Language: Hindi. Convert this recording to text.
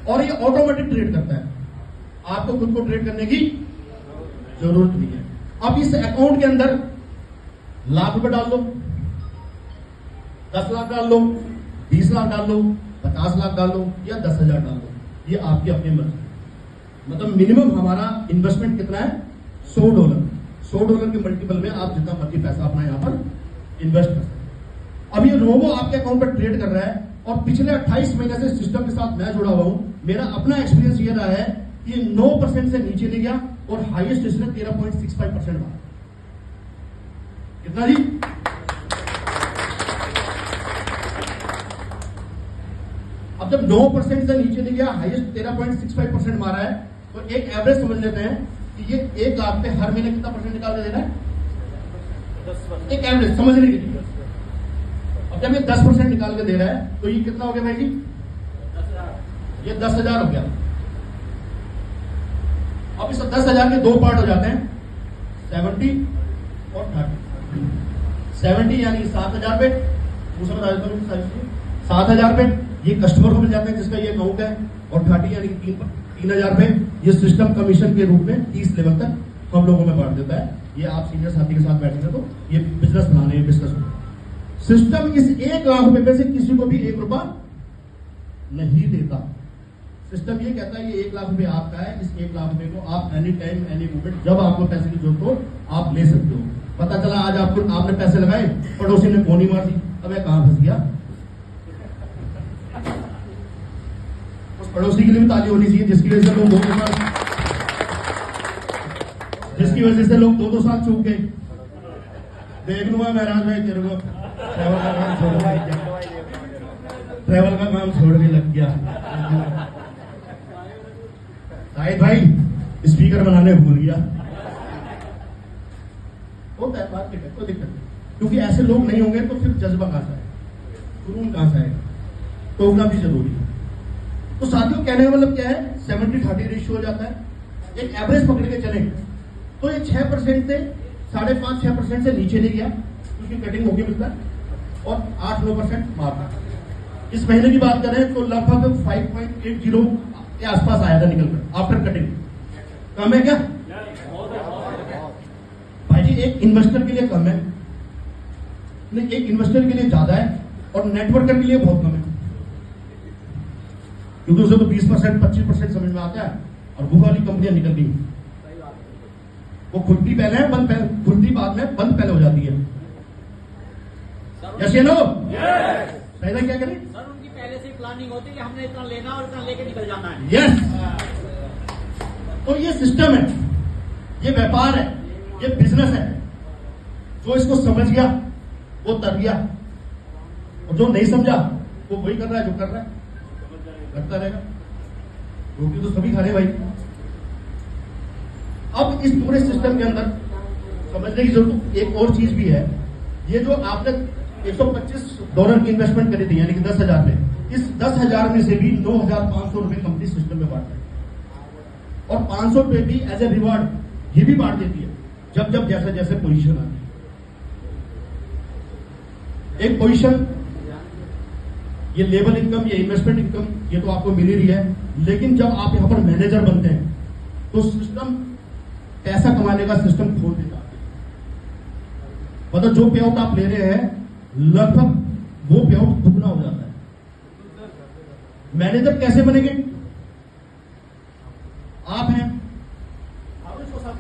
और ये ऑटोमेटिक ट्रेड करता है, आपको खुद को ट्रेड करने की जरूरत नहीं है। अब इस अकाउंट के अंदर लाख रुपए डाल लो, 10 लाख डाल लो, 20 लाख डाल लो, 50 लाख डाल लो या 10,000 डाल लो, ये आपकी अपनी मर्जी। मतलब मिनिमम हमारा इन्वेस्टमेंट कितना है? $100। $100 के मल्टीपल में आप जितना मर्जी पैसा अपना यहां पर इन्वेस्ट कर सकते हैं। अब ये रोबो आपके अकाउंट पर ट्रेड कर रहा है और पिछले 28 महीने से सिस्टम के साथ मैं जुड़ा हुआ हूं। मेरा अपना एक्सपीरियंस ये रहा है कि 9% से नीचे नहीं गया और हाईएस्ट इसने 13.65% मारा। कितना जी? अब जब 9% से नीचे नहीं गया, हाईएस्ट 13.65% मारा है, तो एक एवरेज समझ लेते हैं कि ये 1 लाख पे हर महीने कितना परसेंट निकाल के देना है? एक एवरेज समझने के लिए। अब जब ये 10% निकाल के दे रहा है तो ये कितना हो गया भाई जी? ये 10,000 हो गया। अब इस 10,000 के 2 पार्ट हो जाते हैं, 70 और 30। 70 यानी 7,000 पे, दूसरा बता देता हूं, 7,000 पे ये कस्टमर को मिल जाता है जिसका ये अकाउंट है, और 30 यानी 3,000 पे ये सिस्टम कमीशन के रूप में 30 लेवल तक हम लोगों में बांट देता है। ये आप सीनियर साथी के साथ बैठेंगे तो ये बिजनेस बनाने में डिस्कस होगा। सिस्टम इस 1 लाख रुपए पे से किसी को भी 1 रुपया नहीं देता। सिस्टम ये कहता है ये 1 लाख रुपए आपका है, इस 1 लाख रुपए को आप एनी टाइम एनी मोमेंट जब आपको पैसे की जरूरत हो आप ले सकते हो। पता चला आज आपने पैसे लगाए, पड़ोसी ने गोली मार दी, अब कहां फंस गया? उस पड़ोसी के लिए भी ताली होनी चाहिए जिसकी वजह से लोग 2-2 साल चूक गए। देख लूंगा महराज भाई तेरे को ट्रैवल का काम छोड़ने लग गया। शायद भाई स्पीकर बनाने भूल गया, होता है बात, कोई दिक्कत नहीं। क्योंकि ऐसे लोग नहीं होंगे तो फिर जज्बा कहां से आएगा, जुनून कहां से आएगा? तो होना भी जरूरी है। तो साथियों कहने का मतलब क्या है? 70-30 रेशियो हो जाता है। एक एवरेज पकड़ के चले तो ये 6% से 5.5-6% से नीचे नहीं गया, उसकी कटिंग होगी मिलता है, और 8-9% मारता। इस महीने की बात करें तो लगभग 5.80 के आसपास आया था निकलकर आफ्टर कटिंग। कम है क्या भाई जी? एक इन्वेस्टर के लिए कम है नहीं, एक इन्वेस्टर के लिए ज्यादा है और नेटवर्कर के लिए बहुत कम है, क्योंकि उसे तो 20% 25% समझ में आता है और वो वाली कंपनियां निकल गई। वो खुलती पहले है, बंद पहले, खुलती बाद में, बंद पहले हो जाती है। यस या नो? पहले क्या करें सर? उनकी पहले से प्लानिंग होती है कि हमने इतना लेना और इतना लेके निकल जाना है। यस। तो ये सिस्टम है, ये व्यापार है, ये बिजनेस है। जो इसको समझ गया वो तर गया, और जो नहीं समझा वो वही कर रहा है जो कर रहा है, करता रहेगा। रोटी तो सभी खा रहे भाई। अब इस पूरे सिस्टम के अंदर समझने की जरूरत एक और चीज भी है। ये जो आपने $125 की इन्वेस्टमेंट करी थी, यानी कि 10,000 में, इस 10,000 में से भी 9,500 रुपए कंपनी सिस्टम में बांटती है, और 500 रुपए भी एज ए रिवार्ड ये भी बांट देती है जब जब जैसे जैसे पोजीशन आती है। एक पोजीशन, ये लेवल इनकम, ये इन्वेस्टमेंट इनकम, ये तो आपको मिल ही रही है, लेकिन जब आप यहां पर मैनेजर बनते हैं तो सिस्टम पैसा कमाने का सिस्टम खोल देता है। मतलब जो पे आउट आप ले रहे हैं लगभग वो पे आउट दुगना हो जाता है। मैनेजर कैसे बनेंगे? आप हैं, आप इसको साथ